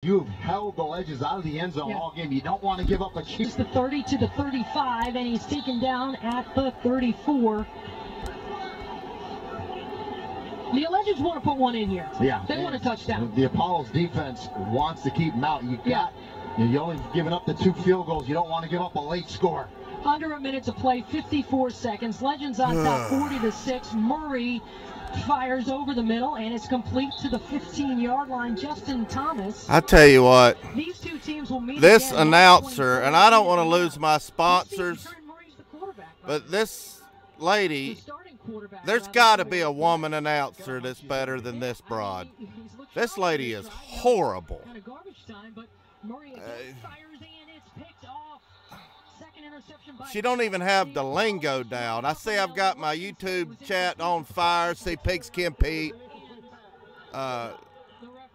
You've held the Legends out of the end zone all game. You don't want to give up a chance. It's the 30 to the 35, and he's taken down at the 34. The Legends want to put one in here. Yeah. They want a touchdown. The Apollo's defense wants to keep them out. You're only giving up the 2 field goals. You don't want to give up a late score. Under a minute to play, 54 seconds. Legends on top, 40-6. Murray fires over the middle, and it's complete to the 15-yard line. Justin Thomas. I tell you what, these two teams will meet this again announcer, and I don't want to lose my sponsors, but this lady, there's got to be a woman announcer that's better than this broad. This lady is horrible. She don't even have the lingo down. I see I've got my YouTube chat on fire. See Pigskin Pete,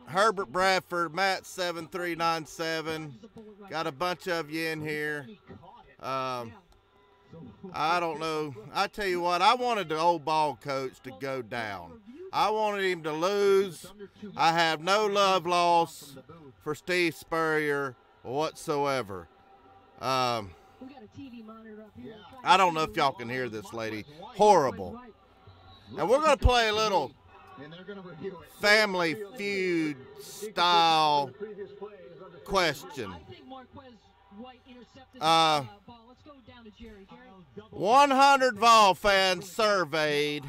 Herbert Bradford, Matt 7397. Got a bunch of you in here. I don't know. I tell you what, I wanted the old ball coach to go down. I wanted him to lose. I have no love loss for Steve Spurrier whatsoever. I don't know if y'all can hear this lady. Horrible. And we're going to play a little Family Feud style question. 100 Vol fans surveyed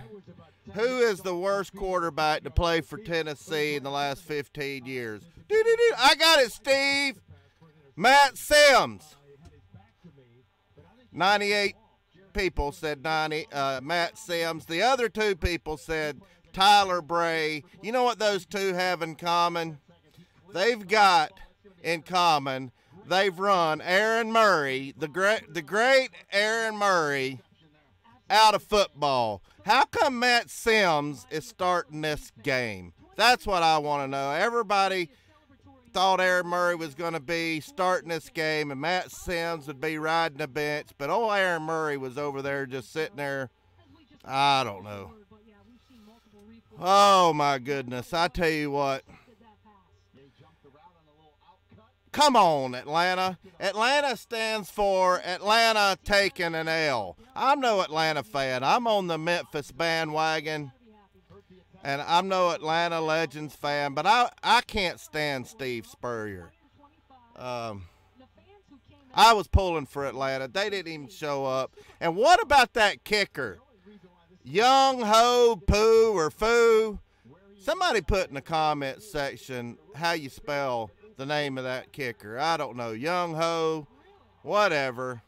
who is the worst quarterback to play for Tennessee in the last 15 years. I got it, Steve. Matt Sims. 98 people said Matt Sims. The other 2 people said Tyler Bray. You know what those 2 have in common? They've got in common, they've run Aaron Murray, the great Aaron Murray, out of football. How come Matt Sims is starting this game? That's what I want to know. Everybody thought Aaron Murray was going to be starting this game and Matt Sims would be riding the bench, but old Aaron Murray was over there just sitting there. I don't know. Oh, my goodness. I tell you what. Come on, Atlanta. Atlanta stands for Atlanta taking an L. I'm no Atlanta fan. I'm on the Memphis bandwagon. And I'm no Atlanta Legends fan, but I can't stand Steve Spurrier. I was pulling for Atlanta. They didn't even show up. And what about that kicker? Young Ho, Poo, or Foo? Somebody put in the comment section how you spell the name of that kicker. I don't know. Young Ho, whatever.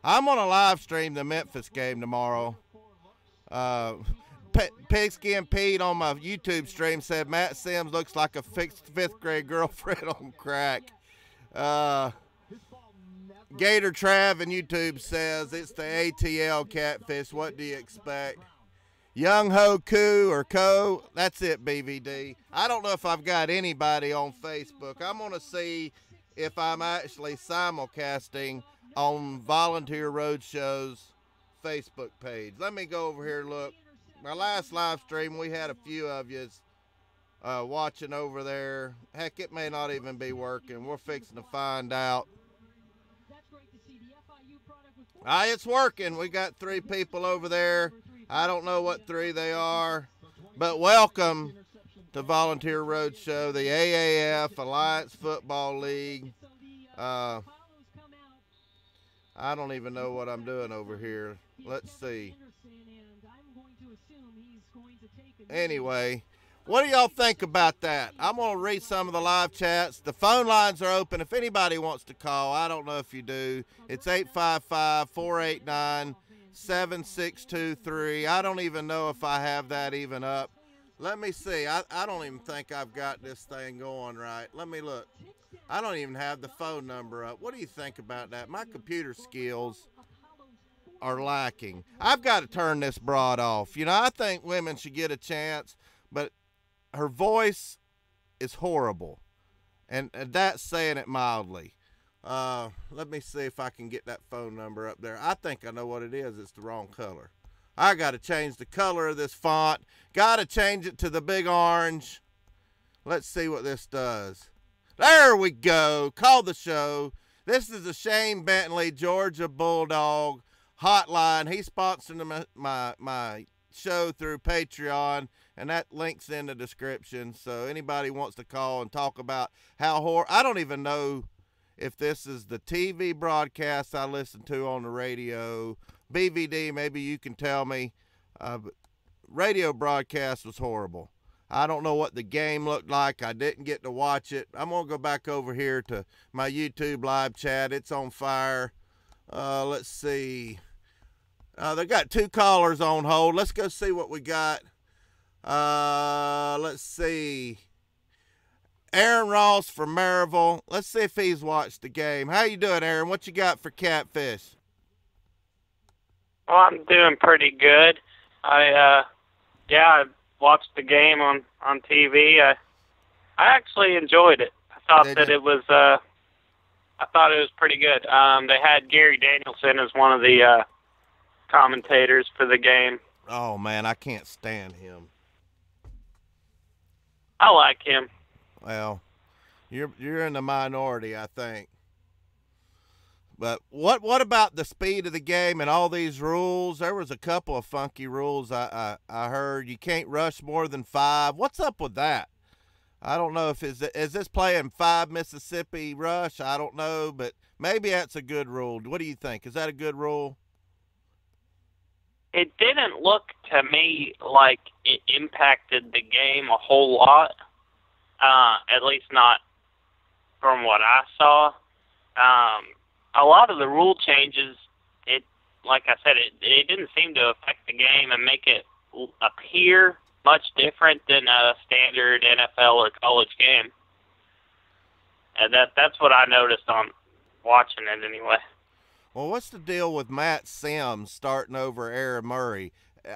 I'm going to live stream the Memphis game tomorrow. Pigskin Pete on my YouTube stream said Matt Sims looks like a fifth grade girlfriend on crack. Gator Trav on YouTube says it's the ATL catfish. What do you expect? Young Ho Koo or Co. That's it, BVD. I don't know if I've got anybody on Facebook. I'm going to see if I'm actually simulcasting on Volunteer Roadshow's Facebook page. Let me go over here and look. My last live stream, we had a few of you watching over there. Heck, it may not even be working. We're fixing to find out. It's working. We got 3 people over there. I don't know what 3 they are, but welcome to Volunteer Roadshow, the AAF, Alliance Football League. I don't even know what I'm doing over here. Let's see. Anyway, what do y'all think about that? I'm going to read some of the live chats. The phone lines are open. If anybody wants to call, I don't know if you do. It's 855-489-7623. I don't even know if I have that even up. Let me see. I don't even think I've got this thing going right. Let me look. I don't even have the phone number up. What do you think about that? My computer skills are lacking. I've got to turn this broad off. You know, I think women should get a chance, but her voice is horrible, and that's saying it mildly. Let me see if I can get that phone number up there. I think I know what it is. It's the wrong color. I got to change the color of this font. Got to change it to the big orange. Let's see what this does. There we go. Call the show. This is the Shane Bentley, Georgia Bulldog hotline. He's sponsoring my show through Patreon, and that link's in the description. So anybody wants to call and talk about how I don't even know if this is the TV broadcast I listen to on the radio. BVD, maybe you can tell me. But radio broadcast was horrible. I don't know what the game looked like. I didn't get to watch it. I'm going to go back over here to my YouTube live chat. It's on fire. Let's see. They got 2 callers on hold. Let's go see what we got. Let's see. Aaron Ross from Maryville. Let's see if he's watched the game. How you doing, Aaron? What you got for Catfish? Well, I'm doing pretty good. I watched the game on TV. I actually enjoyed it. I thought it was pretty good. They had Gary Danielson as one of the commentators for the game. Oh man, I can't stand him. I like him. Well, you're in the minority, I think. But what about the speed of the game and all these rules? There was a couple of funky rules I heard. You can't rush more than 5. What's up with that? I don't know is this playing 5 Mississippi rush? I don't know, but maybe that's a good rule. What do you think? Is that a good rule? It didn't look to me like it impacted the game a whole lot, at least not from what I saw. A lot of the rule changes, like I said, it didn't seem to affect the game and make it appear much different than a standard NFL or college game. And that's what I noticed on watching it anyway. Well, what's the deal with Matt Sims starting over Aaron Murray?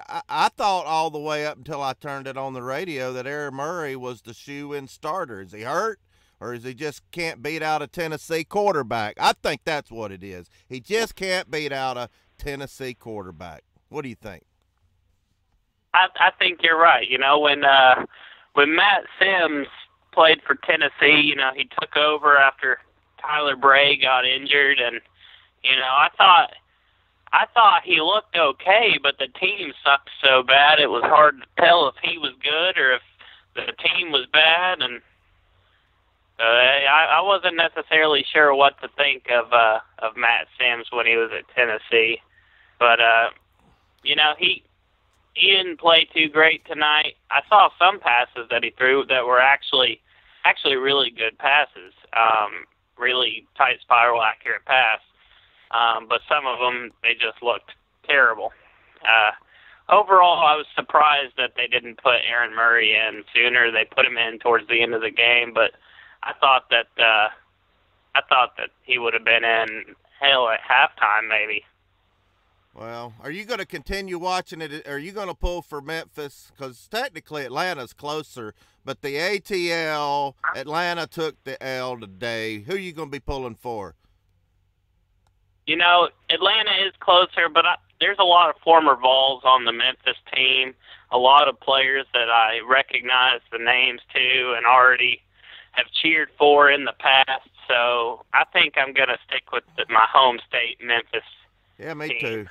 I thought all the way up until I turned it on the radio that Aaron Murray was the shoe-in starter. Is he hurt? Or is he just can't beat out a Tennessee quarterback? I think that's what it is. He just can't beat out a Tennessee quarterback. What do you think? I think you're right. You know, when Matt Sims played for Tennessee, you know, he took over after Tyler Bray got injured, and you know, I thought he looked okay, but the team sucked so bad it was hard to tell if he was good or if the team was bad, and I wasn't necessarily sure what to think of Matt Sims when he was at Tennessee, but you know, he didn't play too great tonight. I saw some passes that he threw that were actually really good passes, really tight spiral accurate pass, but some of them they just looked terrible. Overall, I was surprised that they didn't put Aaron Murray in sooner. They put him in towards the end of the game, but I thought that he would have been in at halftime maybe. Well, are you going to continue watching it? Are you going to pull for Memphis? Because technically Atlanta's closer, but the ATL, Atlanta took the L today. Who are you going to be pulling for? You know, Atlanta is closer, but there's a lot of former Vols on the Memphis team, a lot of players that I recognize the names to and already have cheered for in the past. So I think I'm going to stick with my home state, Memphis. Yeah, me team. too.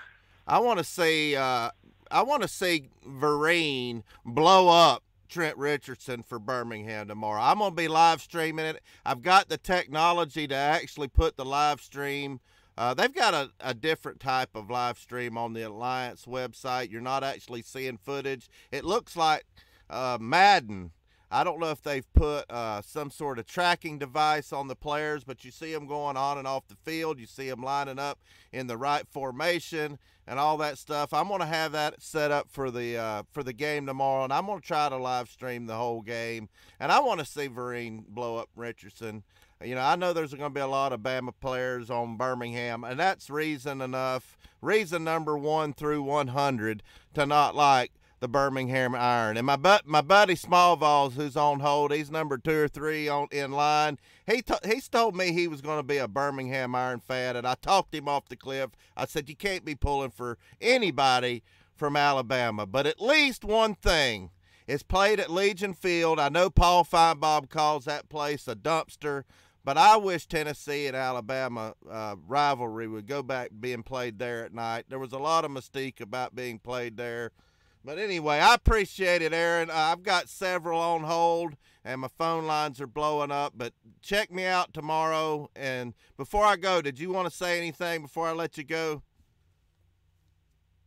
I want to see Vereen blow up Trent Richardson for Birmingham tomorrow. I'm going to be live streaming it. I've got the technology to actually put the live stream. They've got a different type of live stream on the Alliance website. You're not actually seeing footage. It looks like Madden. I don't know if they've put some sort of tracking device on the players, but you see them going on and off the field. You see them lining up in the right formation and all that stuff. I'm going to have that set up for the game tomorrow, and I'm going to try to live stream the whole game. And I want to see Vereen blow up Richardson. You know, I know there's going to be a lot of Bama players on Birmingham, and that's reason number 1 through 100 to not like the Birmingham Iron. And my buddy Smallvols, who's on hold, he's number 2 or 3 in line. He's told me he was going to be a Birmingham Iron fan, and I talked him off the cliff. I said, you can't be pulling for anybody from Alabama. But at least one thing, It's played at Legion Field. I know Paul Feinbaum calls that place a dumpster, but I wish Tennessee and Alabama rivalry would go back being played there at night. There was a lot of mystique about being played there. But anyway, I appreciate it, Aaron. I've got several on hold, and my phone lines are blowing up. But check me out tomorrow. And before I go, did you want to say anything before I let you go?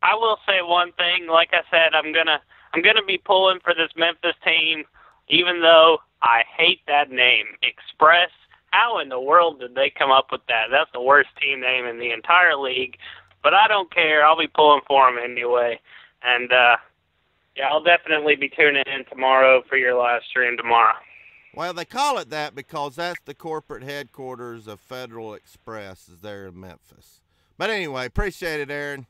I will say one thing. Like I said, I'm gonna be pulling for this Memphis team, even though I hate that name, Express. How in the world did they come up with that? That's the worst team name in the entire league. But I don't care. I'll be pulling for them anyway. And yeah, I'll definitely be tuning in tomorrow for your live stream tomorrow. Well, they call it that because that's the corporate headquarters of Federal Express is there in Memphis. But anyway, appreciate it, Aaron.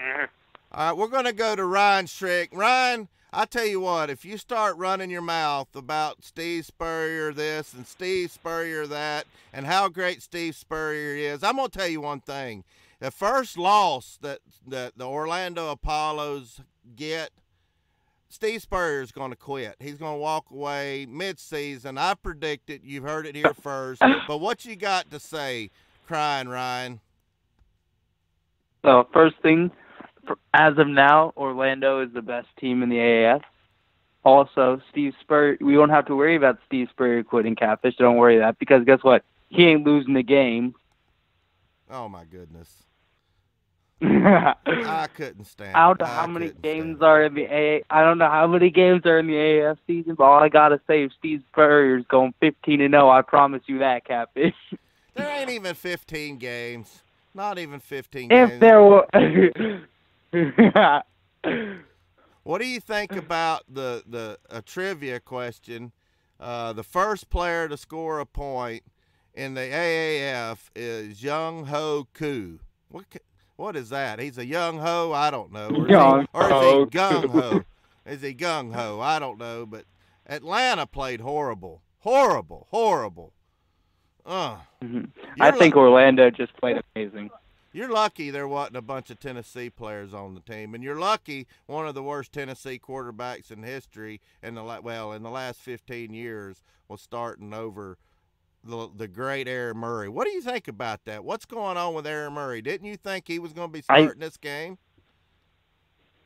Mm-hmm. All right, we're going to go to Ryan Strick. Ryan, I tell you what, if you start running your mouth about Steve Spurrier this and Steve Spurrier that and how great Steve Spurrier is, I'm going to tell you one thing. The first loss that the Orlando Apollos get, Steve Spurrier is going to quit. He's going to walk away mid-season. I predict it. You've heard it here first. But what you got to say, crying Ryan? First thing, as of now, Orlando is the best team in the AAF. Also, Steve Spurrier, we won't have to worry about Steve Spurrier quitting Catfish. Don't worry that, because guess what? He ain't losing the game. Oh, my goodness. I couldn't stand it. I don't know how many games are in the AAF. I don't know how many games are in the AAF season, but all I got to say is Steve Spurrier's going 15-0. I promise you that, Catfish. There ain't even 15 games. Not even 15 games. If there were... What do you think about a trivia question? The first player to score a point in the AAF is Young Ho Koo. What is that? He's a young ho? I don't know. Or is he gung ho? Is he gung ho? I don't know. But Atlanta played horrible. Horrible. Horrible. I think Orlando just played amazing. You're lucky there wasn't a bunch of Tennessee players on the team, and you're lucky one of the worst Tennessee quarterbacks in history in the last 15 years was starting over the great Aaron Murray. What do you think about that? What's going on with Aaron Murray? Didn't you think he was going to be starting this game?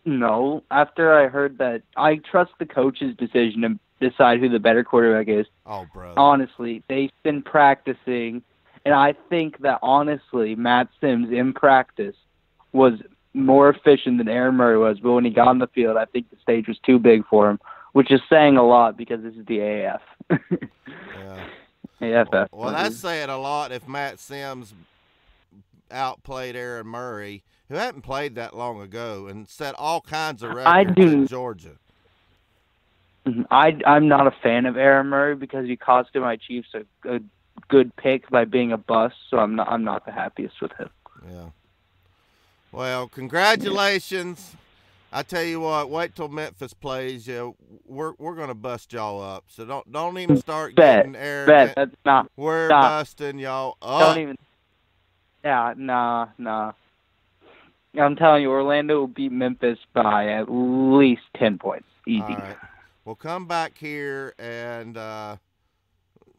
No. After I heard that, I trust the coach's decision to decide who the better quarterback is. Oh, brother. Honestly, they've been practicing. And I think that, honestly, Matt Sims in practice was more efficient than Aaron Murray was. But when he got on the field, I think the stage was too big for him, which is saying a lot because this is the AAF. Yeah. AFF. Well, that's saying a lot if Matt Sims outplayed Aaron Murray, who hadn't played that long ago, and set all kinds of records in Georgia. I'm not a fan of Aaron Murray because he costed my Chiefs a good pick by being a bust, so I'm not the happiest with him. Yeah. Well, congratulations. I tell you what, wait till Memphis plays. We're going to bust y'all up. So don't even start getting arrogant. That's not. We're busting y'all up. Don't even. Yeah, nah. I'm telling you, Orlando will beat Memphis by at least 10 points. Easy. All right. We'll come back here and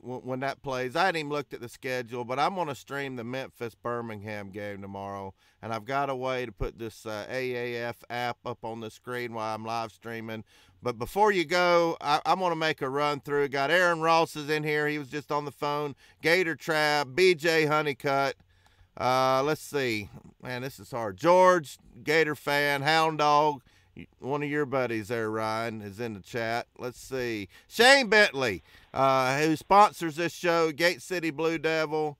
when that plays. I hadn't even looked at the schedule, but I'm going to stream the Memphis-Birmingham game tomorrow, and I've got a way to put this AAF app up on the screen while I'm live streaming. But before you go, I'm going to make a run through. Got Aaron Ross is in here. He was just on the phone. Gator Trap, BJ Honeycutt. Let's see. Man, this is hard. George, Gator fan, Hound Dog. One of your buddies there, Ryan, is in the chat. Let's see. Shane Bentley, who sponsors this show, Gate City Blue Devil.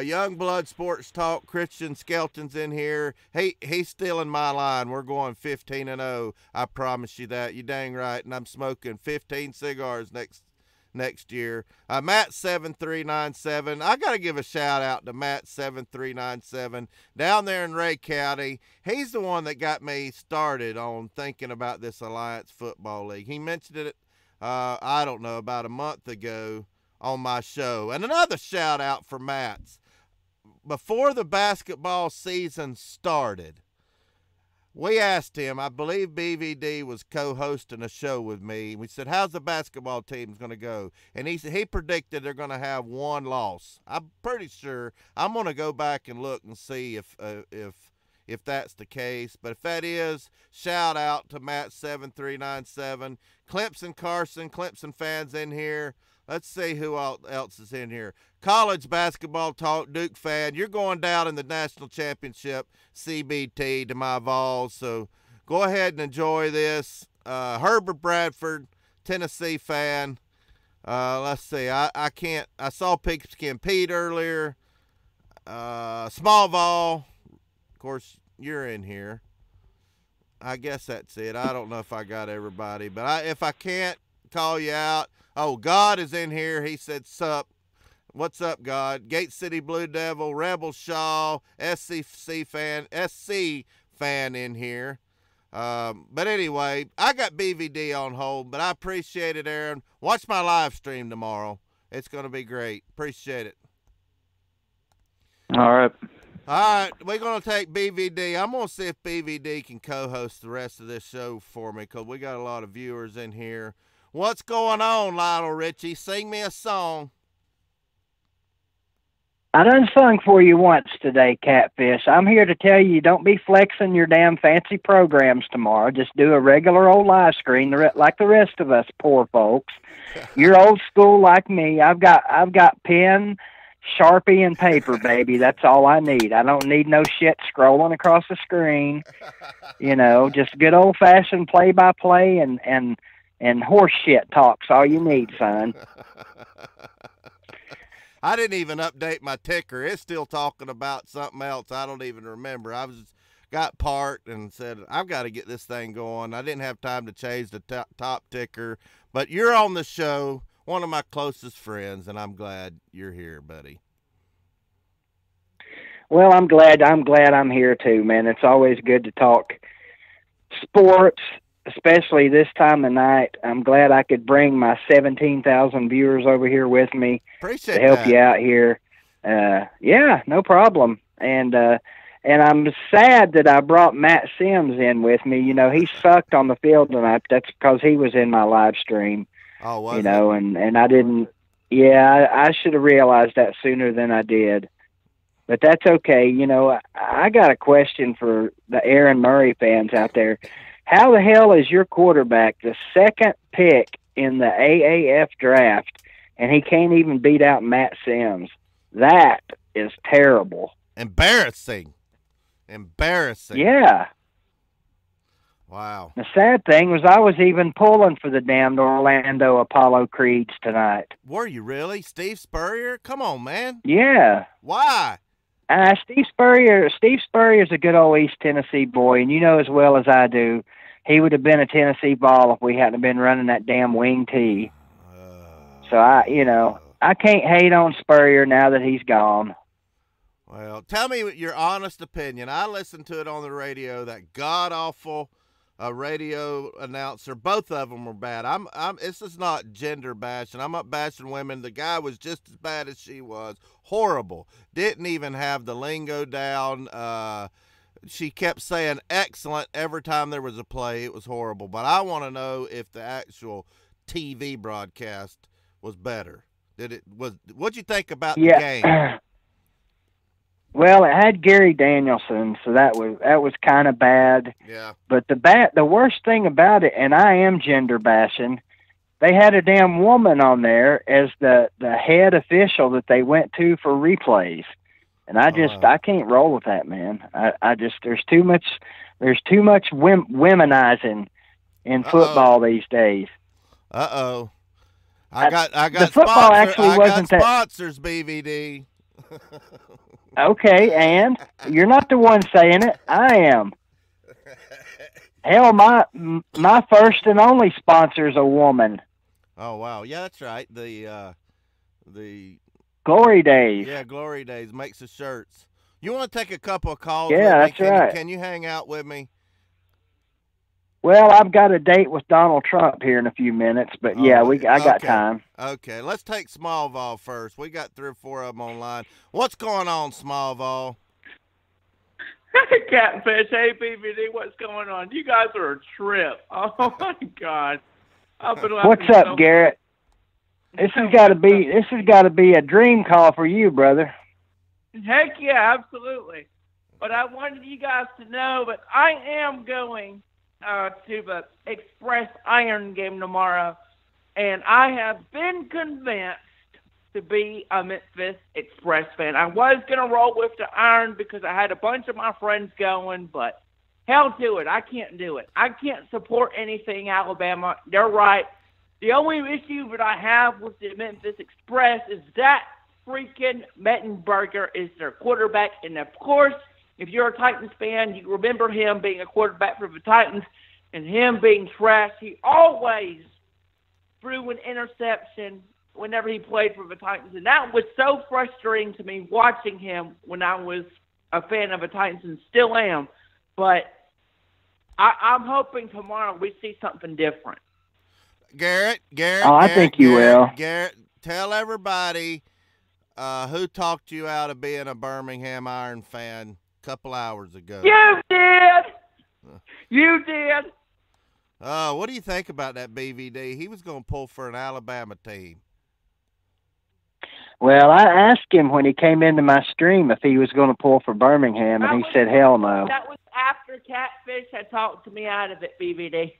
Young Blood Sports Talk, Christian Skelton's in here. He's still in my line. We're going 15-0. I promise you that. You dang right. And I'm smoking 15 cigars next year. Matt 7397. I got to give a shout out to Matt 7397 down there in Ray County. He's the one that got me started on thinking about this Alliance Football League. He mentioned it, I don't know, about a month ago on my show. And another shout out for Matt's. Before the basketball season started, we asked him, I believe BVD was co-hosting a show with me. We said, how's the basketball team's going to go? And he said he predicted they're going to have one loss. I'm pretty sure. I'm going to go back and look and see if that's the case. But if that is, shout out to Matt7397. Clemson Carson, Clemson fans in here. Let's see who else is in here. College basketball talk, Duke fan. You're going down in the national championship, CBT, to my Vols. So go ahead and enjoy this. Herbert Bradford, Tennessee fan. Let's see. I saw Pigskin Pete earlier. Small Vol. Of course, you're in here. I guess that's it. I don't know if I got everybody, but if I can't call you out. Oh, God is in here. He said, sup. What's up, God? Gate City Blue Devil, Rebel Shaw, SC fan in here. But anyway, I got BVD on hold, but I appreciate it, Aaron. Watch my live stream tomorrow. It's going to be great. Appreciate it. All right. All right, we're going to take BVD. I'm going to see if BVD can co-host the rest of this show for me because we got a lot of viewers in here. What's going on, Lionel Richie? Sing me a song. I done sung for you once today, Catfish. I'm here to tell you, don't be flexing your damn fancy programs tomorrow. Just do a regular old live screen like the rest of us poor folks. You're old school like me. I've got pen, Sharpie, and paper, baby. That's all I need. I don't need no shit scrolling across the screen. You know, just good old-fashioned play-by-play and horse shit talk's all you need, son. I didn't even update my ticker. It's still talking about something else. I don't even remember. I got parked and said, I've got to get this thing going. I didn't have time to change the top ticker. But you're on the show, one of my closest friends, and I'm glad you're here, buddy. Well, I'm glad I'm here too, man. It's always good to talk sports, especially this time of night. I'm glad I could bring my 17,000 viewers over here with me Appreciate to help that. you out here. Yeah, no problem. And I'm sad that I brought Matt Sims in with me. You know, he sucked on the field tonight. That's because he was in my live stream. Oh, was you know, and I didn't. Yeah, I should have realized that sooner than I did. But that's okay. You know, I got a question for the Aaron Murray fans out there. How the hell is your quarterback the second pick in the AAF draft, and he can't even beat out Matt Sims? That is terrible. Embarrassing. Yeah. Wow. The sad thing was I was even pulling for the damned Orlando Apollo Creeds tonight. Were you really? Steve Spurrier? Come on, man. Yeah. Why? Steve Spurrier's a good old East Tennessee boy, and you know as well as I do, he would have been a Tennessee ball if we hadn't been running that damn wing tee. So I can't hate on Spurrier now that he's gone. Well, tell me your honest opinion. I listened to it on the radio. That god awful radio announcer. Both of them were bad. This is not gender bashing. I'm not bashing women. The guy was just as bad as she was. Horrible. Didn't even have the lingo down. She kept saying excellent every time there was a play. It was horrible. But I want to know if the actual TV broadcast was better. What'd you think about the game? Well, it had Gary Danielson, so that was kind of bad. Yeah. But the worst thing about it, and I am gender bashing, they had a damn woman on there as the head official that they went to for replays, and I can't roll with that, man. I just there's too much womenizing in football these days. Uh-oh. I got the football actually wasn't sponsors, BVD. Okay, and you're not the one saying it. I am. Hell, my first and only sponsor is a woman. Oh wow, yeah, that's right. The Glory Days. Yeah, Glory Days makes the shirts. You want to take a couple of calls? Yeah, with me? that's right. Can you hang out with me? Well, I've got a date with Donald Trump here in a few minutes, but yeah, I got time. Okay, let's take Smallville first. We got 3 or 4 of them online. What's going on, Smallville? Catfish, hey, BVD, what's going on? You guys are a trip. Oh, my God. What's up, Garrett? This has got to be a dream call for you, brother. Heck yeah, absolutely. But I wanted you guys to know that I am going to the Express Iron game tomorrow, and I have been convinced to be a Memphis Express fan. I was going to roll with the Iron because I had a bunch of my friends going, but hell to it. I can't do it. I can't support anything Alabama. They're right. The only issue that I have with the Memphis Express is that freaking Mettenberger is their quarterback. And, of course, if you're a Titans fan, you remember him being a quarterback for the Titans and him being trash. He always threw an interception whenever he played for the Titans. And that was so frustrating to me watching him when I was a fan of the Titans and still am. But I'm hoping tomorrow we see something different. Garrett. Oh, I think you will. Garrett, tell everybody who talked you out of being a Birmingham Iron fan a couple hours ago. You did. You did. What do you think about that BVD? He was going to pull for an Alabama team. Well, I asked him when he came into my stream if he was going to pull for Birmingham, and he said hell no. That was after Catfish had talked to me out of it, BVD.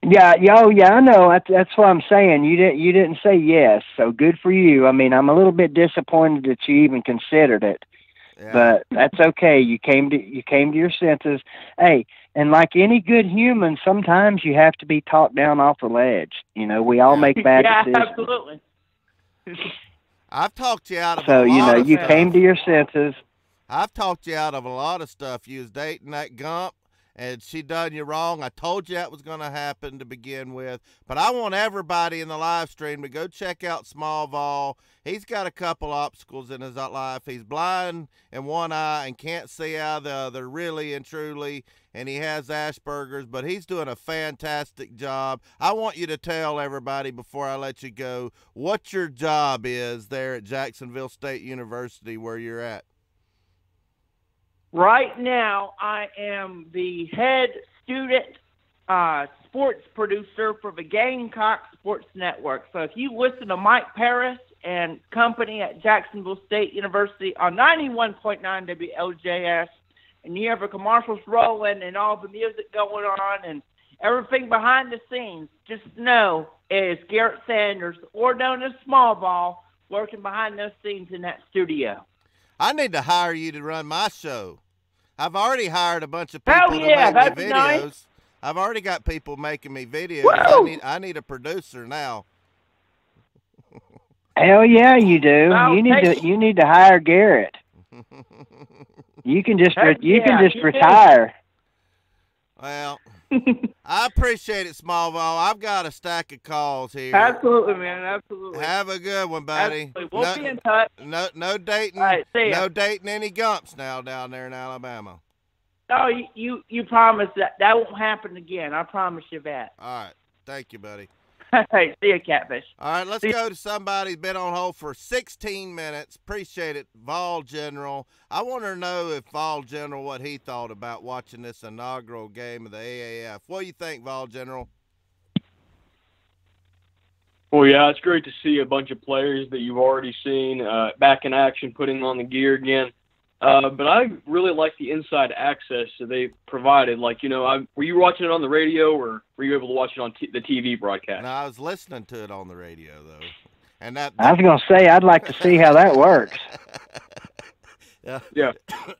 Yeah, I know. That's what I'm saying. You didn't say yes, so good for you. I mean, I'm a little bit disappointed that you even considered it, but that's okay. You came to your senses. Hey, and like any good human, sometimes you have to be talked down off the ledge. You know, we all make bad decisions. Yeah, absolutely. I've talked you out of a lot of you stuff. came to your senses. I've talked you out of a lot of stuff. You was dating that Gump, and she done you wrong. I told you that was going to happen to begin with. But I want everybody in the live stream to go check out Small Vol. He's got a couple obstacles in his life. He's blind in one eye and can't see out of the other, really and truly, and he has Asperger's, but he's doing a fantastic job. I want you to tell everybody before I let you go what your job is there at Jacksonville State University where you're at. Right now, I am the head student sports producer for the Gamecocks Sports Network. So if you listen to Mike Paris and company at Jacksonville State University on 91.9 WLJS, and you have the commercials rolling and all the music going on and everything behind the scenes, just know it is Garrett Sanders, or known as Small Ball, working behind those scenes in that studio. I need to hire you to run my show. I've already hired a bunch of people to make me videos. Nice. I've already got people making me videos. I need a producer now. Hell yeah, you do. You need to hire Garrett. You can just retire. Well, I appreciate it, Smallville. I've got a stack of calls here. Absolutely, man. Absolutely. Have a good one, buddy. Absolutely. We'll be in touch. No dating. All right, see ya. No dating any Gumps now down there in Alabama. No, you promise that won't happen again. I promise you that. All right. Thank you, buddy. Hey, see ya, Catfish. All right, let's go to somebody who's been on hold for 16 minutes. Appreciate it, Vol General. I want to know if Vol General, what he thought about watching this inaugural game of the AAF. What do you think, Vol General? Well, yeah, it's great to see a bunch of players that you've already seen back in action, putting on the gear again. But I really like the inside access that they provided. Like, were you watching it on the radio, or were you able to watch it on the TV broadcast? No, I was listening to it on the radio, though. And I was going to say, I'd like to see how that works. Yeah,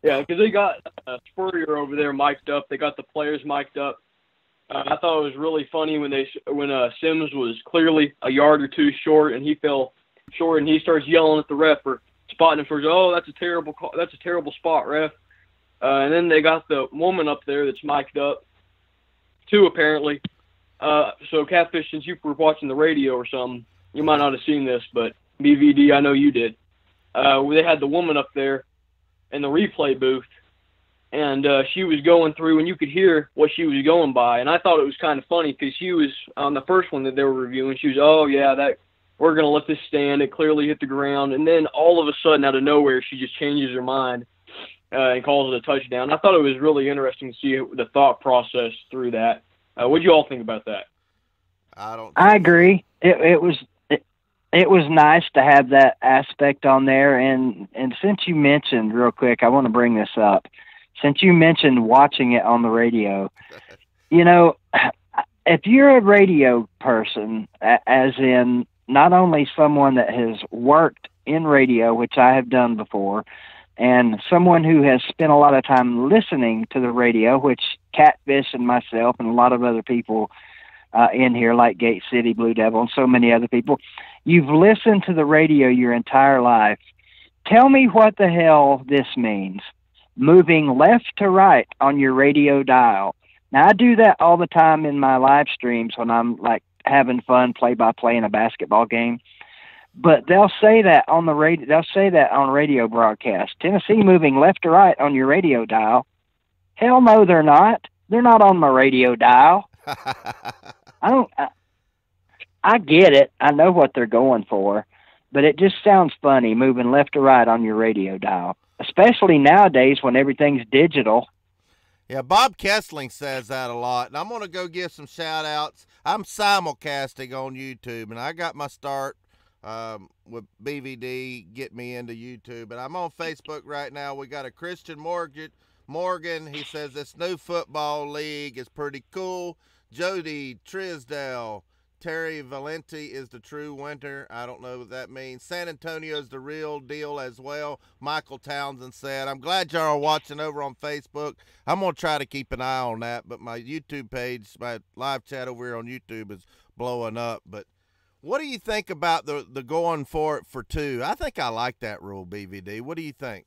because they got Spurrier over there mic'd up. They got the players mic'd up. I thought it was really funny when Sims was clearly a yard or two short, and he fell short, and he starts yelling at the ref for spotting him for, that's a terrible spot, ref. And then they got the woman up there that's mic'd up, too, apparently. So, Catfish, since you were watching the radio or something, you might not have seen this, but BVD, I know you did. They had the woman up there in the replay booth, and she was going through, and you could hear what she was going by. And I thought it was kind of funny because she was on the first one that they were reviewing. She was, we're going to let this stand. It clearly hit the ground. And then all of a sudden, out of nowhere, she just changes her mind. and calls it a touchdown. I thought it was really interesting to see the thought process through that. What do you all think about that? I agree. It was nice to have that aspect on there. And since you mentioned, real quick, I want to bring this up. Since you mentioned watching it on the radio, you know, if you're a radio person, as in not only someone that has worked in radio, which I have done before, and someone who has spent a lot of time listening to the radio, which Catfish and myself and a lot of other people in here, like Gate City, Blue Devil, and so many other people, you've listened to the radio your entire life. Tell me what the hell this means. Moving left to right on your radio dial. Now, I do that all the time in my live streams when I'm like having fun play-by-play in a basketball game. But they'll say that on the radio. They'll say that on radio broadcast. Tennessee moving left to right on your radio dial. Hell no, they're not. They're not on my radio dial. I get it. I know what they're going for, but it just sounds funny moving left to right on your radio dial, especially nowadays when everything's digital. Yeah, Bob Kessling says that a lot, and I'm going to go give some shout-outs. I'm simulcasting on YouTube, and I got my start with BVD, get me into YouTube, and I'm on Facebook right now. We got a Christian Morgan. He says this new football league is pretty cool. Jody Trisdale, Terry Valenti is the true winner. I don't know what that means. San Antonio's the real deal as well. Michael Townsend said, I'm glad y'all are watching over on Facebook. I'm going to try to keep an eye on that, but my YouTube page, my live chat over here on YouTube is blowing up. But what do you think about the going for it for two? I think I like that rule, BVD. What do you think?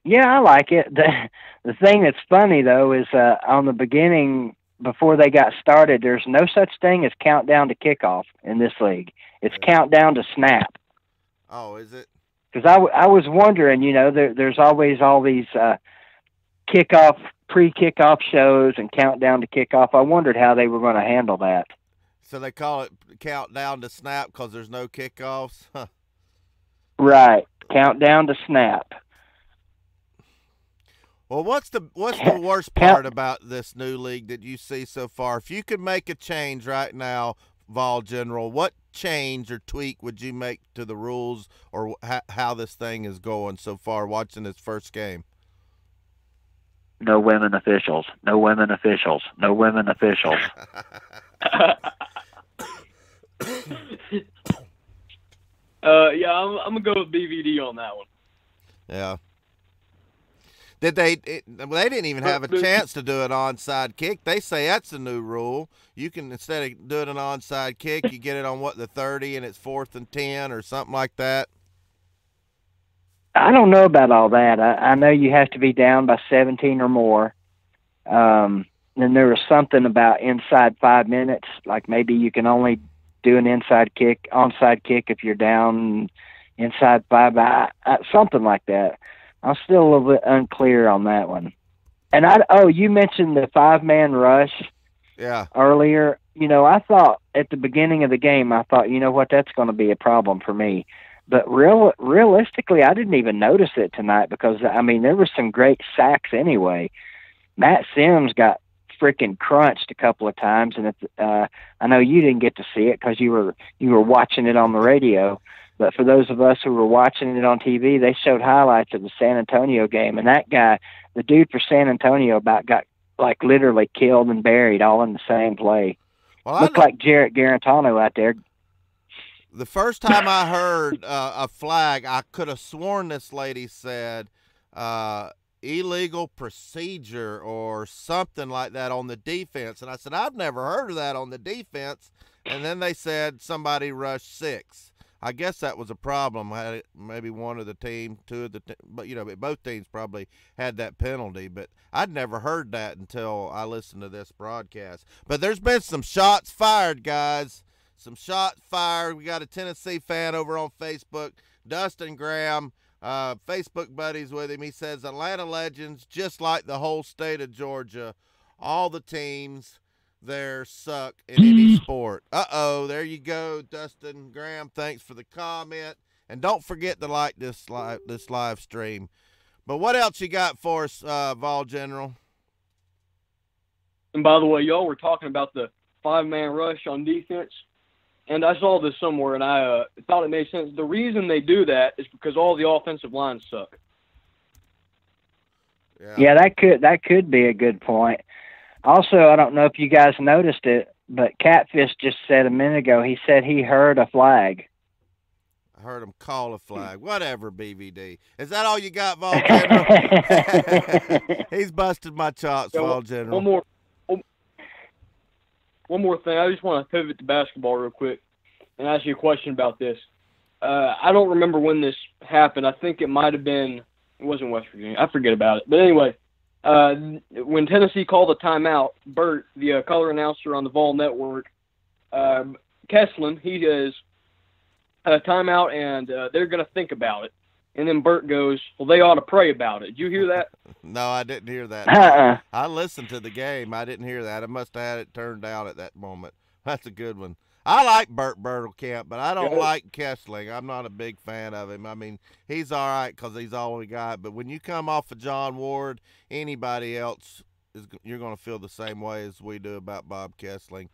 Yeah, I like it. The thing that's funny, though, is on the beginning, before they got started, there's no such thing as countdown to kickoff in this league. It's countdown to snap. Oh, is it? Because I was wondering, you know, there's always all these pre-kickoff shows and countdown to kickoff. I wondered how they were going to handle that. So they call it countdown to snap because there's no kickoffs? Huh. Right, countdown to snap. Well, what's the worst part about this new league that you see so far? If you could make a change right now, Vol General, what change or tweak would you make to the rules or how this thing is going so far watching this first game? No women officials. No women officials. No women officials. Yeah, I'm going to go with BVD on that one. Yeah. Did they didn't even have a chance to do an onside kick. They say that's the new rule. You can, instead of doing an onside kick, you get it on, the 30, and it's 4th and 10 or something like that? I don't know about all that. I know you have to be down by 17 or more. Then there was something about inside 5 minutes, like maybe you can only do an onside kick if you're down inside 5, something like that. I'm still a little bit unclear on that one. And you mentioned the 5-man rush earlier. You know, I thought at the beginning of the game, I thought, you know what, that's going to be a problem for me. But realistically, I didn't even notice it tonight because, I mean, there were some great sacks anyway. Matt Sims got freaking crunched a couple of times, and I know you didn't get to see it because you were watching it on the radio. But for those of us who were watching it on TV, they showed highlights of the San Antonio game, and that guy, the dude for San Antonio, about got like literally killed and buried all in the same play. Well, looked like Jarrett Garantano out there. The first time I heard a flag, I could have sworn this lady said illegal procedure or something like that on the defense. And I said, I've never heard of that on the defense. And then they said somebody rushed 6. I guess that was a problem. Maybe one of the team, two of the but you know, both teams probably had that penalty. But I'd never heard that until I listened to this broadcast. But there's been some shots fired, guys. Some shots fired. We got a Tennessee fan over on Facebook, Dustin Graham, Facebook buddies with him. He says, Atlanta Legends, just like the whole state of Georgia, all the teams there suck in any sport. Uh-oh, there you go, Dustin Graham. Thanks for the comment. And don't forget to like this live stream. But what else you got for us, Vol General? And by the way, y'all were talking about the 5-man rush on defense, and I saw this somewhere, and I thought it made sense. The reason they do that is because all the offensive lines suck. Yeah, that could be a good point. Also, I don't know if you guys noticed it, but Catfish just said a minute ago, he said he heard a flag. I heard him call a flag. Whatever, BVD. Is that all you got, Vol General? He's busted my chops, Vol General. One more thing. I just want to pivot to basketball real quick and ask you a question about this. I don't remember when this happened. I think it might have been – it wasn't West Virginia. I forget about it. But anyway, when Tennessee called a timeout, Bert, the color announcer on the Vol Network, Kesslin, he is a timeout, and they're going to think about it. And then Bert goes, well, they ought to pray about it. Did you hear that? No, I didn't hear that. I listened to the game. I didn't hear that. I must have had it turned down at that moment. That's a good one. I like Bert Bertelkamp, but I don't like Kessling. I'm not a big fan of him. I mean, he's all right because he's all we got. But when you come off of John Ward, anybody else, you're going to feel the same way as we do about Bob Kessling.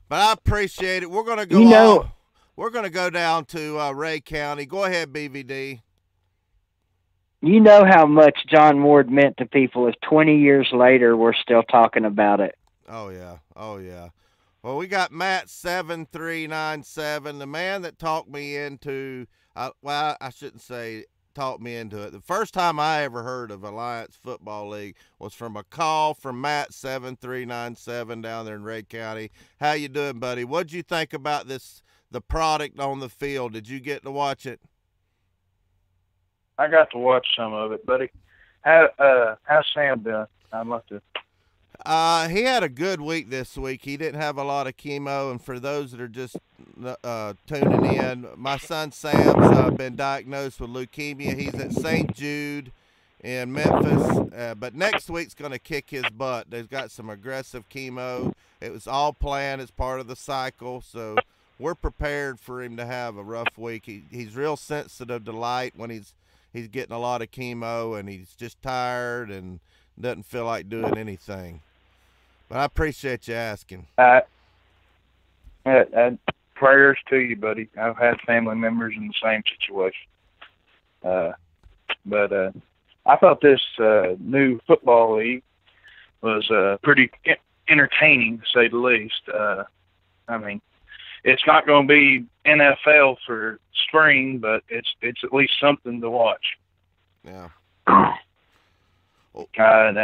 But I appreciate it. We're going to go We're going to go down to Ray County. Go ahead, BVD. You know how much John Ward meant to people if 20 years later we're still talking about it. Oh, yeah. Oh, yeah. Well, we got Matt 7397, the man that talked me into I shouldn't say talked me into it. The first time I ever heard of Alliance Football League was from a call from Matt 7397 down there in Ray County. How you doing, buddy? What'd you think about the product on the field? Did you get to watch it? I got to watch some of it, buddy. How's Sam doing? I'd love to. He had a good week this week. He didn't have a lot of chemo, and for those that are just tuning in, my son Sam's been diagnosed with leukemia. He's at St. Jude in Memphis, but next week's going to kick his butt. They've got some aggressive chemo. It was all planned as part of the cycle, so we're prepared for him to have a rough week. He's real sensitive to light when he's getting a lot of chemo, and he's just tired and doesn't feel like doing anything. But I appreciate you asking. Prayers to you, buddy. I've had family members in the same situation. But I thought this new football league was pretty entertaining, to say the least. I mean, it's not going to be NFL for spring, but it's at least something to watch. Yeah. And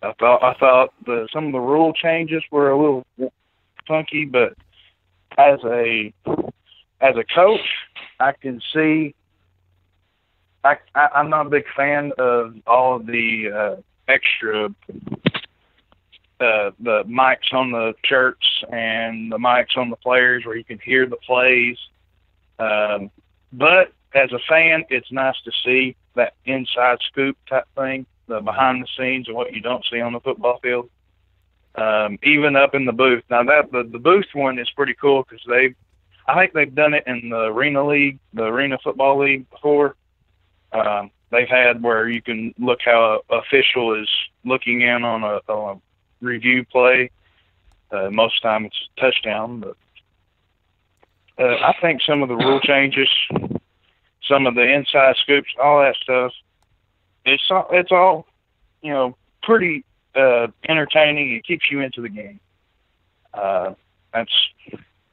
I thought some of the rule changes were a little funky, but as a coach, I can see. I'm not a big fan of all of the extra the mics on the shirts and the mics on the players where you can hear the plays. But as a fan, it's nice to see that inside scoop type thing, the behind the scenes of what you don't see on the football field. Even up in the booth. Now the booth one is pretty cool because I think they've done it in the Arena Football League before. They've had where you can look how an official is looking in on a review play. Most of the time it's a touchdown, but I think some of the rule changes, some of the inside scoops, all that stuff, it's all pretty entertaining. It keeps you into the game. That's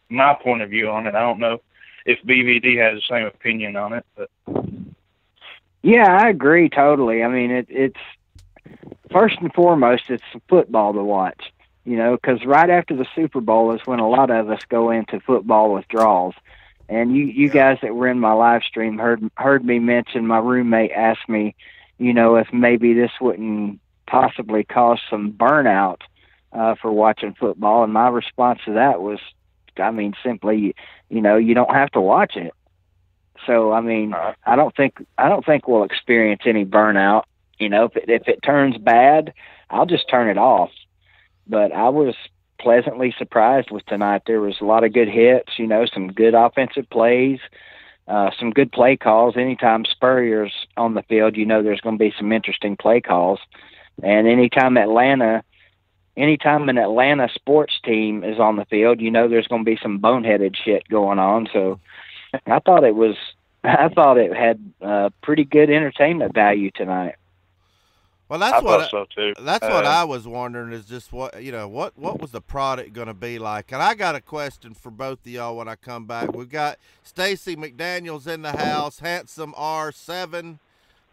my point of view on it. I don't know if BVD has the same opinion on it, but yeah, I agree totally. I mean, it's first and foremost, it's football to watch, because right after the Super Bowl is when a lot of us go into football withdrawals. And you guys that were in my live stream heard me mention, my roommate asked me, if maybe this wouldn't possibly cause some burnout for watching football. And my response to that was, simply, you don't have to watch it. So, I don't think we'll experience any burnout. If it turns bad, I'll just turn it off. But I was pleasantly surprised with tonight. There was a lot of good hits, some good offensive plays. some good play calls. Anytime Spurrier's on the field, you know there's going to be some interesting play calls. And anytime an Atlanta sports team is on the field, you know there's going to be some boneheaded shit going on. So I thought it had pretty good entertainment value tonight. Well, I thought so too. That's what I was wondering is just what was the product going to be like? And I got a question for both of y'all when I come back. We've got Stacy McDaniels in the house, Handsome R7,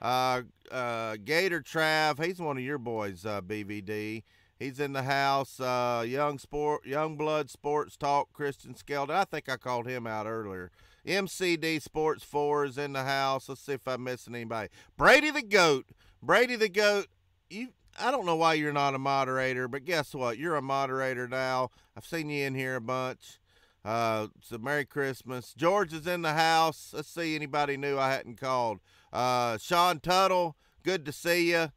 Gator Trav. He's one of your boys, BVD. He's in the house. Young Blood Sports Talk, Christian Skeldon. I think I called him out earlier. MCD Sports 4 is in the house. Let's see if I'm missing anybody. Brady the Goat. I don't know why you're not a moderator, but guess what? You're a moderator now. I've seen you in here a bunch. So Merry Christmas. George is in the house. Let's see anybody new I hadn't called. Sean Tuttle, good to see you.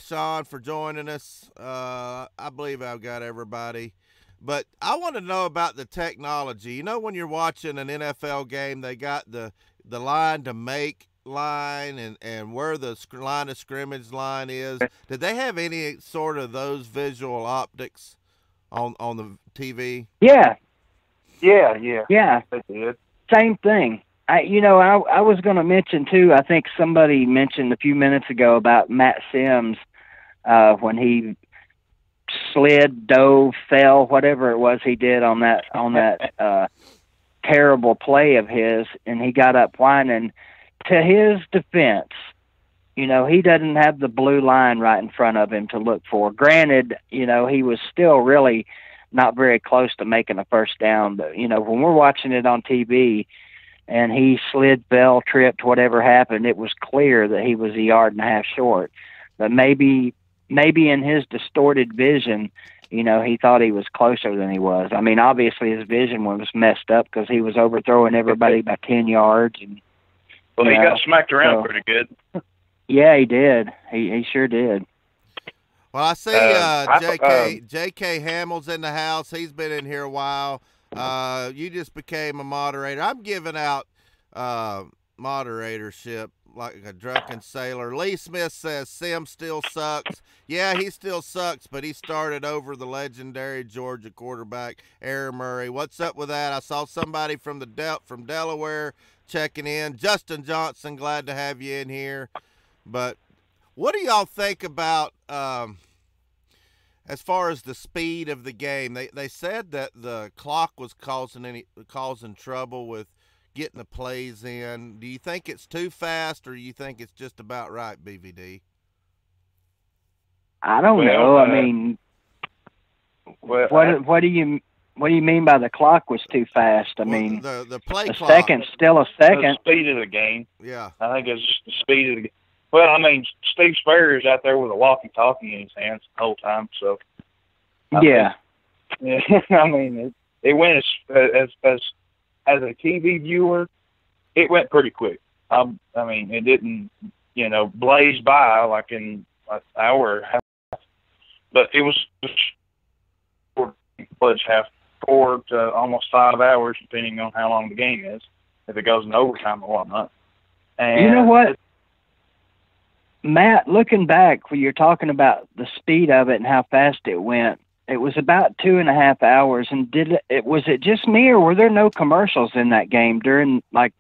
Sean, for joining us. I believe I've got everybody. But I want to know about the technology. You know, when you're watching an NFL game, they got the line to make line and where the line of scrimmage line is. Did they have any sort of those visual optics on the TV? Yeah. Yeah. They did. Same thing. I was going to mention too. I think somebody mentioned a few minutes ago about Matt Sims when he slid, dove, fell, whatever it was he did on that terrible play of his, and he got up whining. To his defense, he doesn't have the blue line right in front of him to look for. Granted, he was still really not very close to making a first down. But, when we're watching it on TV and he slid, fell, tripped, whatever happened, it was clear that he was a yard and a half short. But maybe in his distorted vision, he thought he was closer than he was. I mean, obviously his vision was messed up because he was overthrowing everybody by 10 yards. And, well, he got smacked around pretty good. Yeah, he did. He sure did. Well, I see J.K. Hamill's in the house. He's been in here a while. You just became a moderator. I'm giving out moderatorship like a drunken sailor. Lee Smith says Sim still sucks. Yeah, he still sucks, but he started over the legendary Georgia quarterback, Aaron Murray. What's up with that? I saw somebody from from Delaware checking in. Justin Johnson, glad to have you in here. But what do y'all think about as far as the speed of the game? They said that the clock was causing trouble with getting the plays in. Do you think it's too fast, or do you think it's just about right, BVD? I don't know. I mean, what do you mean by the clock was too fast? I mean, the play clock. A second's still a second. The speed of the game. Yeah. I think it's just the speed of the game. Well, I mean, Steve Spurrier's out there with a walkie-talkie in his hands the whole time, so. Yeah. I mean, it went as a TV viewer, it went pretty quick. I mean, it didn't, blaze by like in an hour or half, but it was half 4 to almost 5 hours, depending on how long the game is, if it goes in overtime or whatnot. And you know what, Matt, looking back, when you're talking about the speed of it and how fast it went, it was about 2.5 hours. And was it just me, or were there no commercials in that game during? They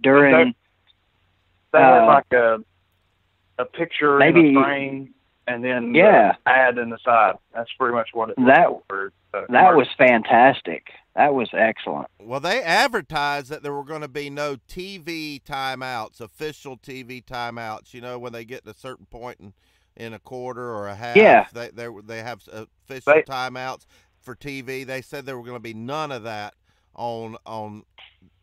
had like a picture in a frame, and then ad in the side. That's pretty much what it was. That was fantastic. That was excellent. Well, they advertised that there were going to be no TV timeouts, official TV timeouts. When they get to a certain point in a quarter or a half, they have official timeouts for TV. They said there were going to be none of that on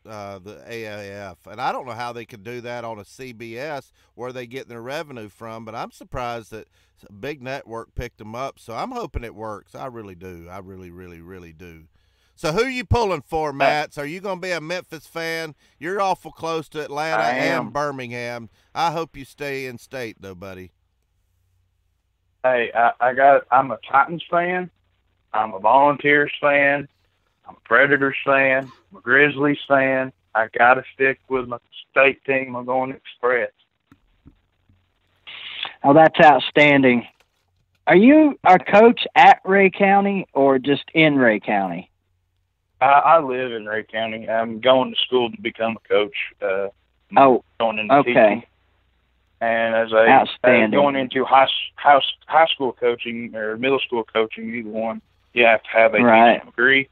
the AAF, and I don't know how they could do that on a CBS where they get their revenue from. But I'm surprised that a big network picked them up. So I'm hoping it works. I really do. I really, really, really do. So who are you pulling for, Matt? Are you going to be a Memphis fan? You're awful close to Atlanta and Birmingham. I hope you stay in state, though, buddy. Hey, I'm a Titans fan. I'm a Volunteers fan. I'm a Predators fan. I'm a Grizzlies fan. I got to stick with my state team. I'm going Express. Oh, that's outstanding. Are you a coach at Ray County or just in Ray County? I live in Ray County. I'm going to school to become a coach. Going into teaching. And as going into high school coaching or middle school coaching, either one, you have to have a teaching degree.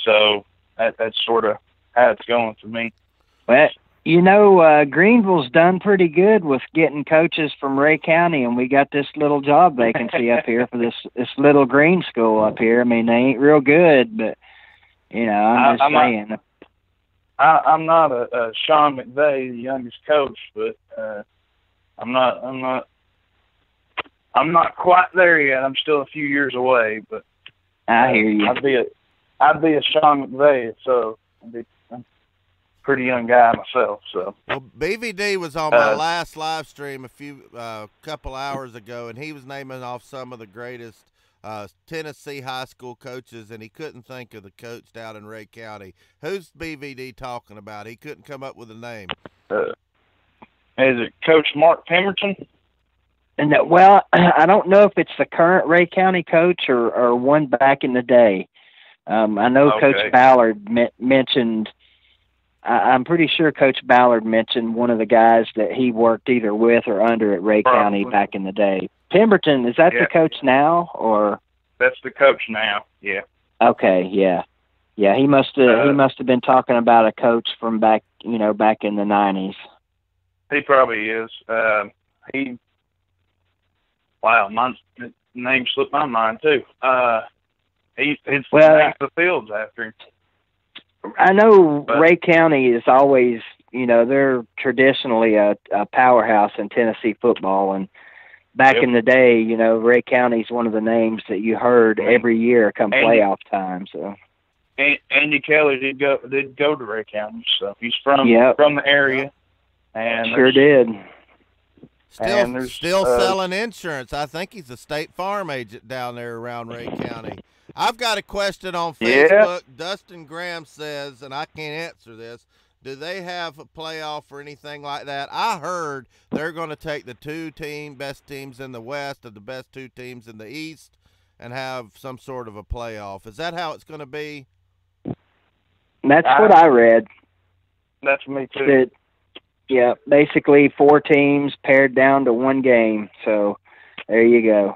So that's sort of how it's going for me. Well, you know, Greenville's done pretty good with getting coaches from Ray County, and we got this little job vacancy up here for this little green school up here. I mean, they ain't real good, but you know, I'm saying. I'm not a Sean McVay, the youngest coach, but I'm not quite there yet. I'm still a few years away, but I hear you. I'd be a Sean McVay, so I'm a pretty young guy myself. So well, BVD was on my last live stream a couple hours ago, and he was naming off some of the greatest Tennessee high school coaches, and he couldn't think of the coach down in Ray County. Who's BVD talking about? He couldn't come up with a name. Is it Coach Mark Pemberton? And well, I don't know if it's the current Ray County coach or one back in the day. I know Coach Ballard mentioned. I'm pretty sure Coach Ballard mentioned one of the guys that he worked either with or under at Ray County back in the day. Pemberton, is that the coach now, or? That's the coach now. Yeah. Okay. Yeah. Yeah. He must have been talking about a coach from back in the 90s. He probably is. Wow, my name slipped my mind too. It's named the fields after him. I know Ray County is always, they're traditionally a powerhouse in Tennessee football, and back in the day, Ray County's one of the names that you heard every year come playoff time. So, Andy Kelly did go to Ray County, so he's from the area, and sure did. Still selling insurance. I think he's a State Farm agent down there around Ray County. I've got a question on Facebook. Dustin Graham says, and I can't answer this, do they have a playoff or anything like that? I heard they're going to take the best teams in the West and the best two teams in the East and have some sort of a playoff. Is that how it's going to be? That's what I read. That's me too. Basically 4 teams pared down to one game. So there you go.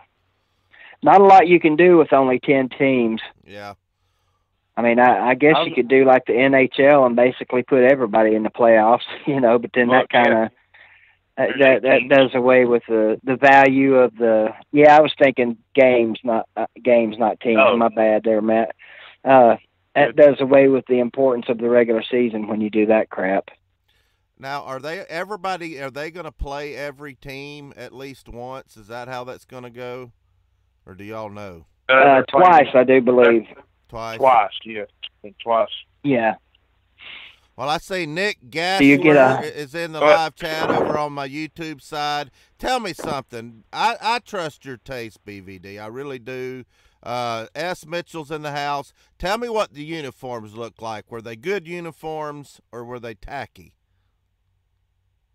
Not a lot you can do with only 10 teams. Yeah. I mean, I guess you could do like the NHL and basically put everybody in the playoffs, but then that kind of that does away with the value of the. Yeah, I was thinking games, not teams. Oh. My bad there, Matt. That does away with the importance of the regular season when you do that crap. Now, are they going to play every team at least once? Is that how that's going to go? Or do y'all know? Twice, I do believe. Twice, yeah. Twice. Yeah. Well, I see Nick Gassler is in the live chat over on my YouTube side. Tell me something. I trust your taste, BVD. I really do. S. Mitchell's in the house. Tell me what the uniforms look like. Were they good uniforms or were they tacky?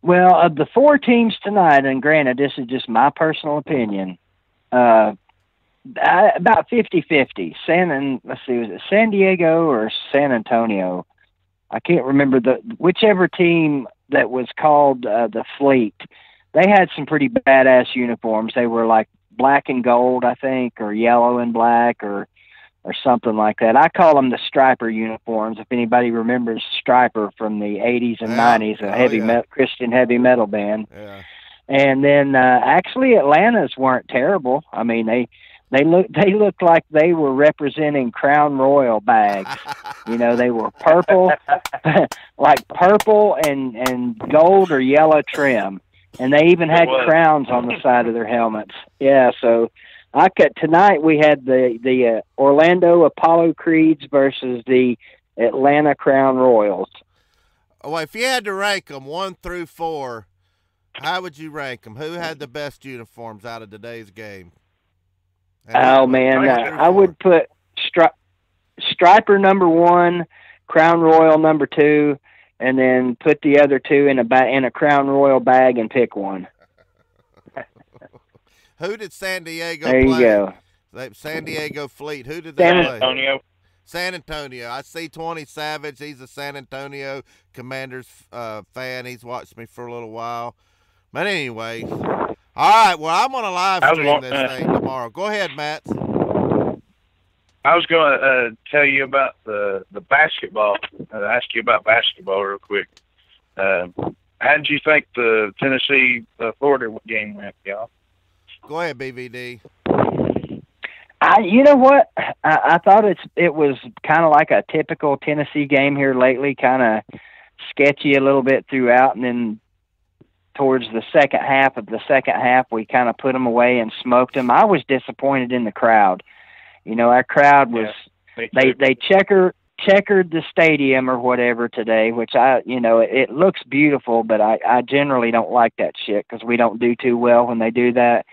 Well, of the 4 teams tonight, and granted, this is just my personal opinion, about 50-50. Was it San Diego or San Antonio? I can't remember whichever team that was called the Fleet. They had some pretty badass uniforms. They were like black and gold, I think, or yellow and black, or something like that. I call them the Striper uniforms. If anybody remembers Striper from the 80s and 90s, a Christian heavy metal band. Yeah. And then actually Atlanta's weren't terrible. I mean, they looked like they were representing Crown Royal bags. They were purple, like purple and gold or yellow trim. And they even had crowns on the side of their helmets. Yeah, so tonight we had the Orlando Apollo Creeds versus the Atlanta Crown Royals. Well, if you had to rank them 1 through 4, how would you rank them? Who had the best uniforms out of today's game? I would put Striper number 1, Crown Royal number 2, and then put the other two in a Crown Royal bag and pick one. Who did San Diego there play? You go. San Diego Fleet. Who did they San play? Antonio. San Antonio. I see 20 Savage. He's a San Antonio Commanders fan. He's watched me for a little while. But anyway, all right. Well, I'm on a live stream this thing tomorrow. Go ahead, Matt. I was going to tell you about the basketball. Ask you about basketball real quick. How did you think the Tennessee-Florida game went, y'all? Go ahead, BVD. You know what? I thought it was kind of like a typical Tennessee game here lately, kind of sketchy a little bit throughout, and then towards the second half, we kind of put them away and smoked them. I was disappointed in the crowd. You know, our crowd was they checkered the stadium or whatever today, which it looks beautiful, but I generally don't like that shit because we don't do too well when they do that.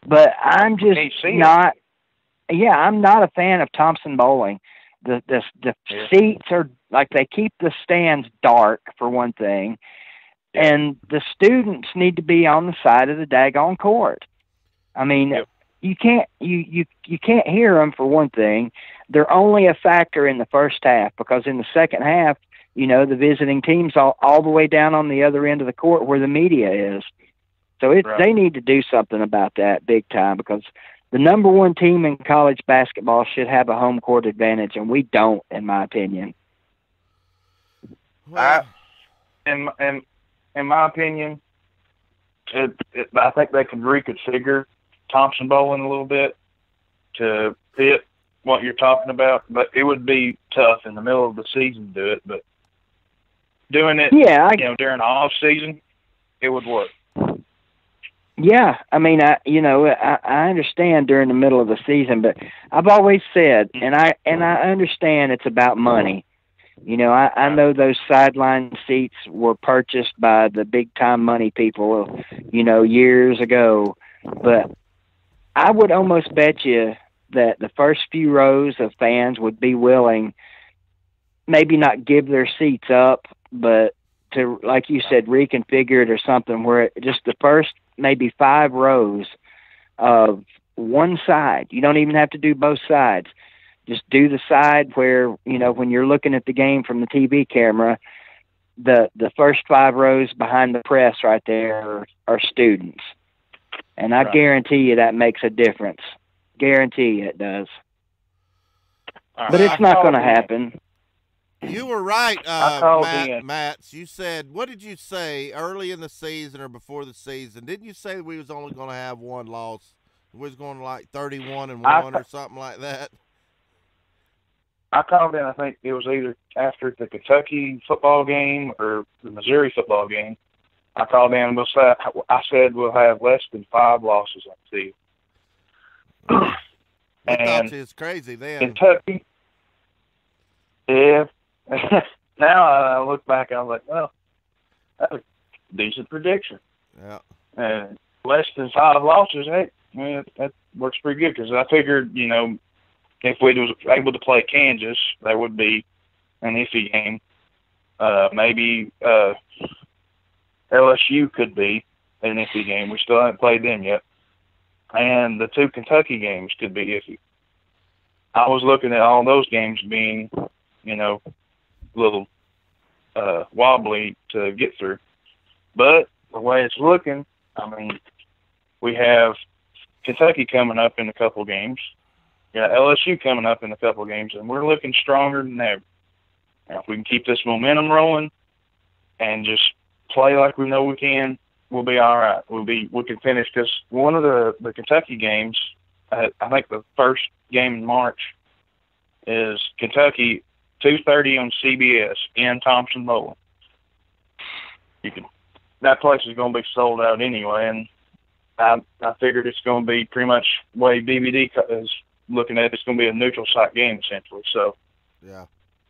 But I'm just not. Yeah, I'm not a fan of Thompson Bowling. The seats are like they keep the stands dark for one thing, and the students need to be on the side of the daggone court. I mean, you can't hear them for one thing. They're only a factor in the first half because in the second half, the visiting team's all the way down on the other end of the court where the media is. So they need to do something about that big time because the number one team in college basketball should have a home court advantage, and we don't, in my opinion. Well, in my opinion, I think they can reconfigure Thompson Bowling a little bit to fit what you're talking about, but it would be tough in the middle of the season to do it. But doing it, during the off season, it would work. Yeah, I mean, I understand during the middle of the season, but I've always said, and I understand it's about money. I know those sideline seats were purchased by the big time money people, years ago, but I would almost bet you that the first few rows of fans would be willing, maybe not give their seats up, but to, like you said, reconfigure it or something where just the first maybe 5 rows of one side. You don't even have to do both sides. Just do the side where, when you're looking at the game from the TV camera, the first 5 rows behind the press right there are students. And I guarantee you that makes a difference. Guarantee you it does. But it's not going to happen. You were right, Matt. You said, what did you say early in the season or before the season? Didn't you say we was only going to have one loss? We was going to like 31-1 or something like that? I called in, I think it was either after the Kentucky football game or the Missouri football game. I called in and I said we'll have less than 5 losses on the season. I thought you was crazy then. Kentucky, yeah. Now I look back, I was like, well, that's a decent prediction. Yeah. And less than 5 losses, hey, that works pretty good because I figured, if we was able to play Kansas, that would be an iffy game. Maybe LSU could be an iffy game. We still haven't played them yet. And the 2 Kentucky games could be iffy. I was looking at all those games being, a little wobbly to get through. But the way it's looking, I mean, we have Kentucky coming up in a couple games. We got LSU coming up in a couple games, and we're looking stronger than ever. Now, if we can keep this momentum rolling and just play like we know we can, we'll be all right. We can finish because one of the Kentucky games, I think the first game in March is Kentucky 2:30 on CBS in Thompson Bowling. That place is going to be sold out anyway, and I figured it's going to be pretty much the way BBD is looking at it. It's going to be a neutral site game essentially. So yeah,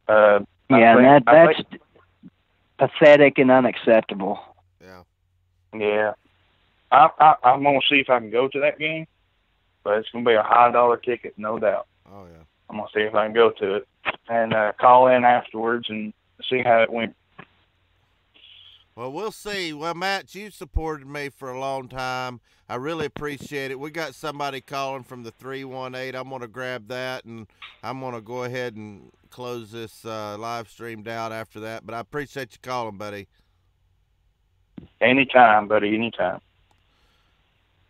that's pathetic and unacceptable. Yeah. I'm going to see if I can go to that game, but it's going to be a high-dollar ticket, no doubt. Oh, yeah. I'm going to see if I can go to it and call in afterwards and see how it went. Well, we'll see. Well, Matt, you supported me for a long time. I really appreciate it. We got somebody calling from the 318. I'm going to grab that, and I'm going to go ahead and close this live stream down after that. But I appreciate you calling, buddy. Anytime, buddy, anytime.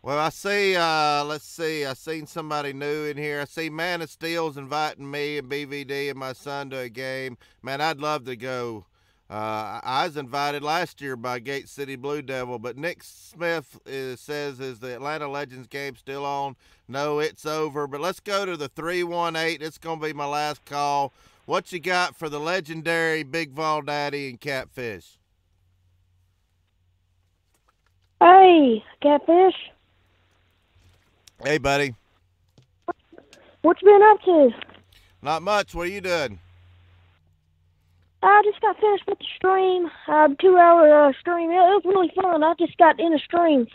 Well, I see, let's see, I seen somebody new in here. I see Man of Steel's inviting me and BVD and my son to a game. Man, I'd love to go. I was invited last year by Gate City Blue Devil, but Nick Smith says, is the Atlanta Legends game still on? No, it's over. But let's go to the 318. It's going to be my last call. What you got for the legendary Big Vol Daddy and Catfish? Hey, Catfish. Hey, buddy. What you been up to? Not much. What are you doing? I just got finished with the stream, 2-hour stream. It was really fun. I just got in a stream.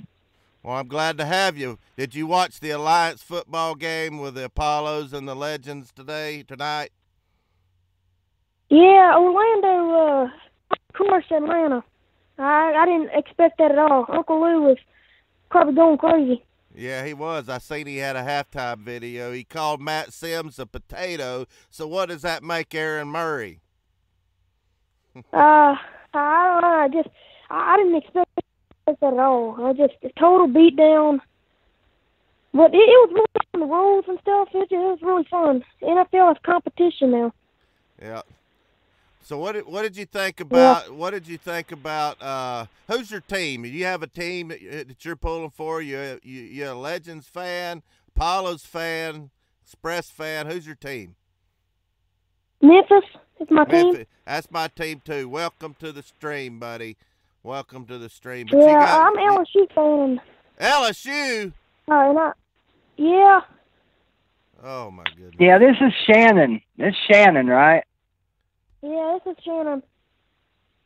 Well, I'm glad to have you. Did you watch the Alliance football game with the Apollos and the Legends tonight? Yeah, Orlando, of course, Atlanta. I didn't expect that at all. Uncle Lou was probably going crazy. Yeah, he was. I seen he had a halftime video. He called Matt Sims a potato. So what does that make Aaron Murray? I don't know. I didn't expect that at all. A total beatdown. But it was really fun, the rules and stuff. It was really fun. NFL is competition now. Yeah. So what did you think about? Yeah. What did you think about? Who's your team? Do you have a team that you're pulling for? You a Legends fan, Apollos fan, Express fan? Who's your team? Memphis is my team. That's my team too. Welcome to the stream, buddy. Welcome to the stream. But yeah, I'm LSU fan. LSU. Yeah. Oh my goodness. Yeah, this is Shannon. This is Shannon, right? Yeah, this is Shannon.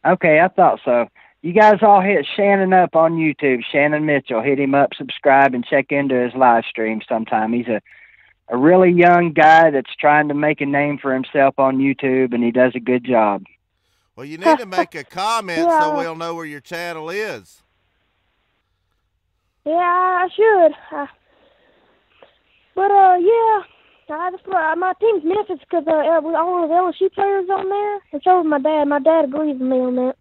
Okay, I thought so. You guys all hit Shannon up on YouTube. Shannon Mitchell. Hit him up, subscribe, and check into his live stream sometime. He's a really young guy that's trying to make a name for himself on YouTube, and he does a good job. Well, you need to make a comment so we'll know where your channel is. Yeah, I should. Yeah. My team's Memphis because all of the LSU players on there, and so is my dad. My dad agrees with me on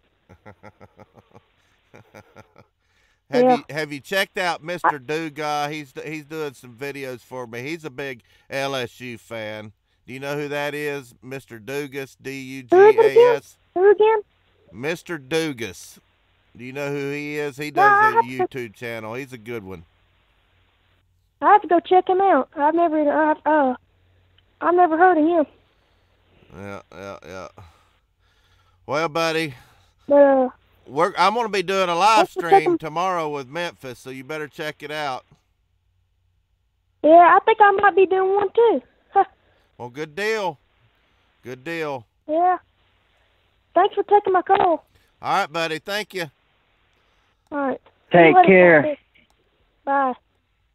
that. Have you checked out Mr. Dugas? He's doing some videos for me. He's a big LSU fan. Do you know who that is? Mr. Dugas, D-U-G-A-S. Who again? Mr. Dugas. Do you know who he is? He does a YouTube channel. He's a good one. I have to go check him out. I've never heard of him. Yeah. Well, buddy, but, I'm going to be doing a live stream tomorrow with Memphis, so you better check it out. Yeah, I think I might be doing one too. Well, good deal. Good deal. Yeah. Thanks for taking my call. All right, buddy. Thank you. All right. Take care. Bye.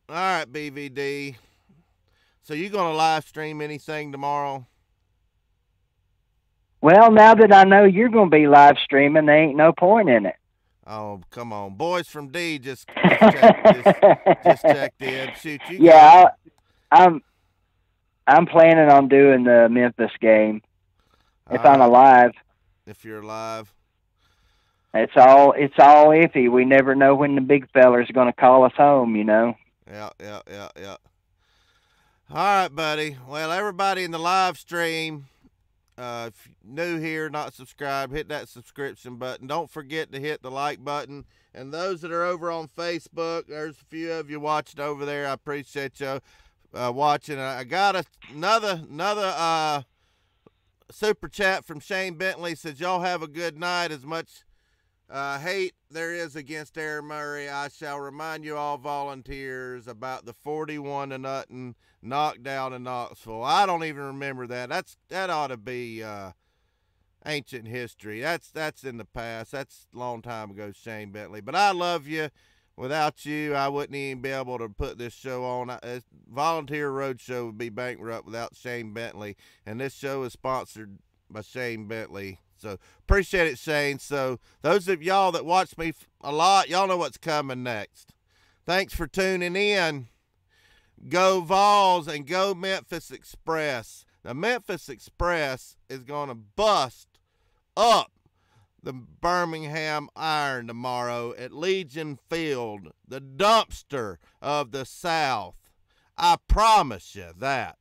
All right, BVD. So you going to live stream anything tomorrow? Well, now that I know you're going to be live streaming, there ain't no point in it. Oh, come on. Boys from D just checked in. Shoot, you yeah, I'm planning on doing the Memphis game if I'm alive. If you're alive. It's all iffy. We never know when the big fella's going to call us home, you know. Yeah. All right, buddy. Well, everybody in the live stream, if you're new here, not subscribed, hit that subscription button. Don't forget to hit the like button. And those that are over on Facebook, there's a few of you watching over there. I appreciate you watching. I got another super chat from Shane Bentley. Says, y'all have a good night. As much hate there is against Aaron Murray, I shall remind you all volunteers about the 41-0 knockdown in Knoxville. I don't even remember that. That ought to be ancient history. That's in the past. That's a long time ago, Shane Bentley. But I love you. Without you, I wouldn't even be able to put this show on. Volunteer Roadshow would be bankrupt without Shane Bentley. And this show is sponsored by Shane Bentley. So appreciate it, Shane. So those of y'all that watch me a lot, y'all know what's coming next. Thanks for tuning in. Go Vols and go Memphis Express. The Memphis Express is going to bust up the Birmingham Iron tomorrow at Legion Field, the dumpster of the South. I promise you that.